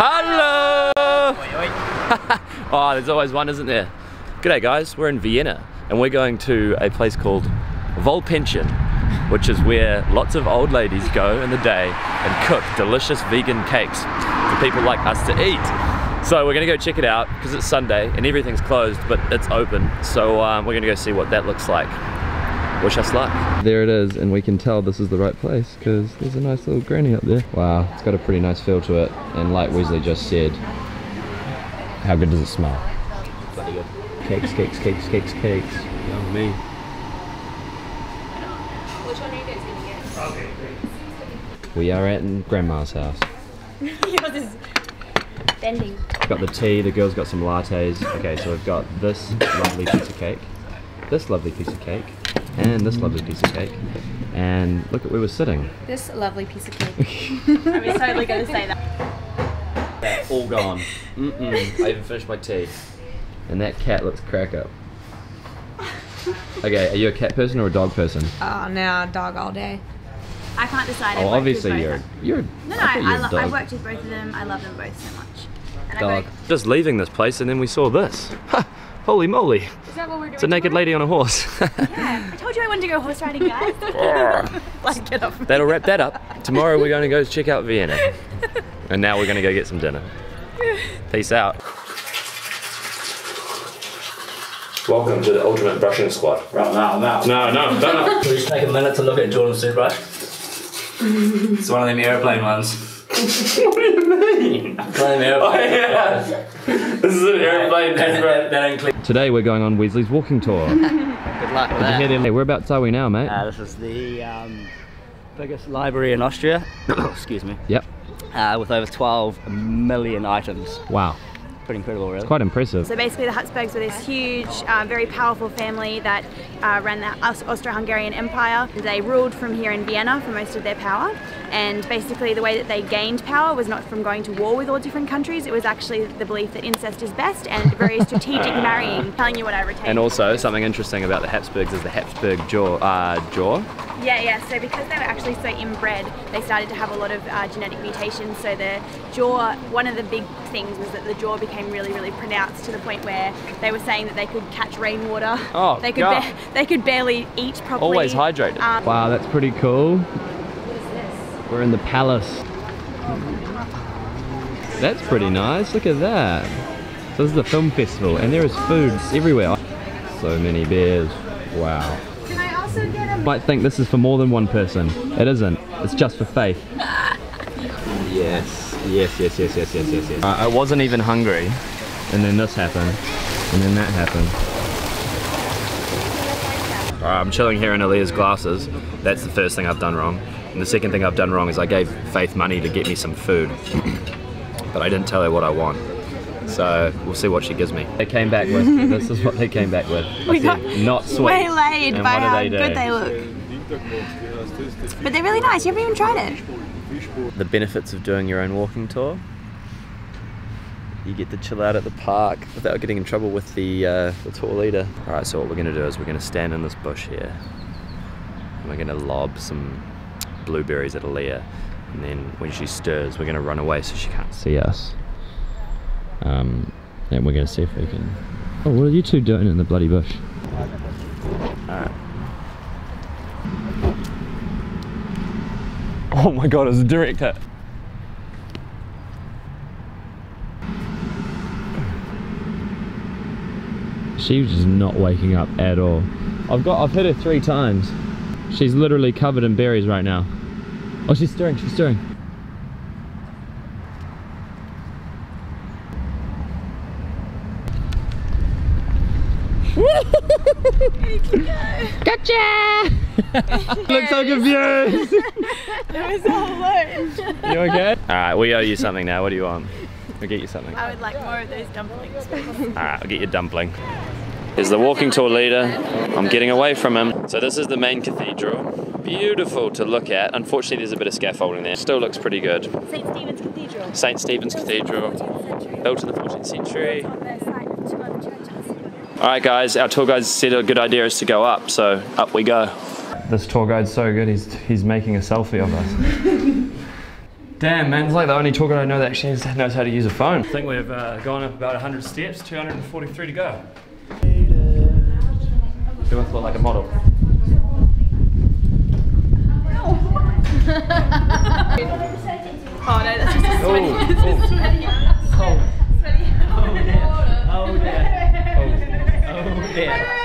Hello! Oh, there's always one, isn't there? G'day guys, we're in Vienna and we're going to a place called Volpension, which is where lots of old ladies go in the day and cook delicious vegan cakes for people like us to eat. So we're gonna go check it out because it's Sunday and everything's closed, but it's open. So we're gonna go see what that looks like. Wish us luck. There it is, and we can tell this is the right place because there's a nice little granny up there. Wow, it's got a pretty nice feel to it, and like Wesley just said, how good does it smell? Bloody good. Cakes, cakes, cakes, cakes, cakes. Yummy. Which one are you guys gonna get? We are at Grandma's house. Yours is bending. Got the tea, the girls got some lattes. Okay, so we've got this lovely piece of cake, this lovely piece of cake, and this lovely piece of cake. And look at where we're sitting. This lovely piece of cake. I was totally going to say that. That's all gone. I even finished my tea. And that cat looks crack up. Okay, are you a cat person or a dog person? Oh, no, dog all day. I can't decide. Oh, obviously you're. No, I've worked with both of them. I love them both so much. And dog. Just leaving this place and then we saw this. Ha! Holy moly. Is that what we're doing? It's a naked lady on a horse. Yeah, I told you I wanted to go horse riding, guys. Like, get off me. That'll wrap that up. Tomorrow we're going to go check out Vienna. And now we're going to go get some dinner. Peace out. Welcome to the ultimate brushing squad. Right now. No. Please take a minute to look at Jordan's toothbrush. It's one of them airplane ones. What do you mean? One of them airplane yeah. This is an airplane toothbrush. Today we're going on Wesley's walking tour. Good luck with that. Hey, whereabouts are we now, mate? This is the biggest library in Austria. Excuse me. Yep. With over 12 million items. Wow. Pretty incredible, really. It's quite impressive. So basically the Habsburgs were this huge, very powerful family that ran the Austro-Hungarian Empire. They ruled from here in Vienna for most of their power, and basically the way that they gained power was not from going to war with all different countries. It was actually the belief that incest is best and very strategic marrying. Telling you what I retained. And also something interesting about the Habsburgs is the Habsburg jaw. Yeah, so because they were actually so inbred, they started to have a lot of genetic mutations. So the jaw, one of the big things was that the jaw became really, really pronounced to the point where they were saying that they could catch rainwater. Oh, they could barely eat properly. Always hydrated. Wow, that's pretty cool. What is this? We're in the palace. That's pretty nice, look at that. So this is the film festival and there is food everywhere. So many bears, wow. Can I also get a... You might think this is for more than one person. It isn't, it's just for Faith. Yes. I wasn't even hungry, and then this happened, and then that happened. Alright, I'm chilling here in Aaliyah's glasses. That's the first thing I've done wrong. And the second thing I've done wrong is I gave Faith money to get me some food. But I didn't tell her what I want. So we'll see what she gives me. They came back with, this is what they came back with. I said, not sweet. Waylaid and by what how do good they look. But they're really nice, you haven't even tried it. The benefits of doing your own walking tour. You get to chill out at the park without getting in trouble with the tour leader. Alright, so what we're going to do is we're going to stand in this bush here. And we're going to lob some blueberries at Aaliyah. And then when she stirs, we're going to run away so she can't see us. And we're going to see if we can... Oh, what are you two doing in the bloody bush? Alright. Oh my god, it's a direct hit. She was just not waking up at all. I've hit her 3 times. She's literally covered in berries right now. Oh, she's stirring, she's stirring. Gotcha! Look so confused! It was all alone. You okay? Alright, we owe you something now. What do you want? We'll get you something. I would like more of those dumplings. Alright, I'll get you a dumpling. Here's the walking tour leader. I'm getting away from him. So this is the main cathedral. Beautiful to look at. Unfortunately, there's a bit of scaffolding there. Still looks pretty good. St. Stephen's Cathedral. St. Stephen's Cathedral. Built in the 14th century. Alright guys, our tour guide said a good idea is to go up, so up we go. This tour guide's so good, he's making a selfie of us. Damn, man, it's like the only tour guide I know that actually knows how to use a phone. I think we've gone up about 100 steps, 243 to go. Do it like a model. Oh no, that's just a sweaty. Sweaty.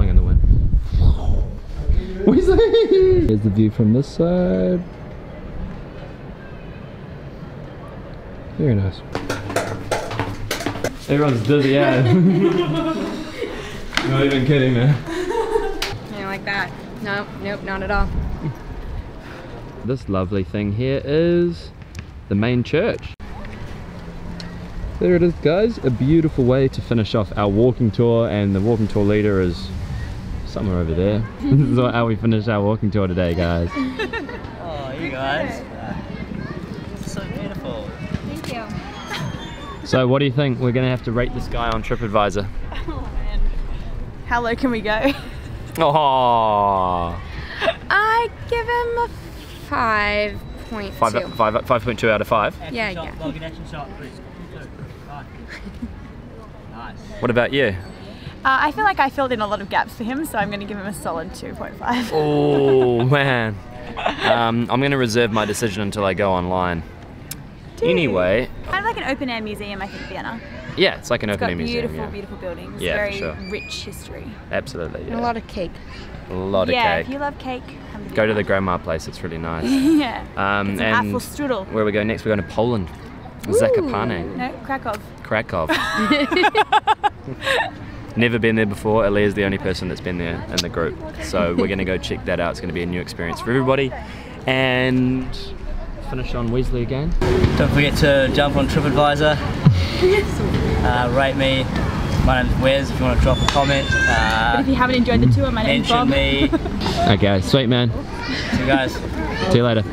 In the wind. Here's the view from this side. Very nice. Everyone's dizzy, yeah. Not even kidding, man. Yeah, like that. No, nope, not at all. This lovely thing here is the main church. There it is, guys. A beautiful way to finish off our walking tour, and the walking tour leader is somewhere over there. This is how we finish our walking tour today, guys. Oh, you guys. So beautiful. Thank you. So what do you think? We're gonna have to rate this guy on TripAdvisor. Oh man. How low can we go? Oh. I give him a 5.2. 5.2 out of 5. Yeah, yeah. Log an action shot, please. Nice. What about you? I feel like I filled in a lot of gaps for him, so I'm going to give him a solid 2.5. Oh man. I'm going to reserve my decision until I go online. Dude. Anyway. Kind of like an open air museum, I think, Vienna. Yeah, it's like an open air museum. Beautiful, Yeah. beautiful buildings. Yeah, very for sure. rich history. Absolutely. Yeah. And a lot of cake. A lot of Yeah, cake. if you love cake, come to Go to the Vienna. grandma place, it's really nice. Yeah. And apple strudel. where we go next? We're going to Poland. Zakopane. No, Krakow. Krakow. Never been there before. Aaliyah's the only person that's been there in the group. So we're going to go check that out. It's going to be a new experience for everybody. And finish on Weasley again. Don't forget to jump on TripAdvisor. Rate me. My name's Wes. If you want to drop a comment, But if you haven't enjoyed the tour, my name's mention Bob. me. Okay, sweet man. See you guys. See you later.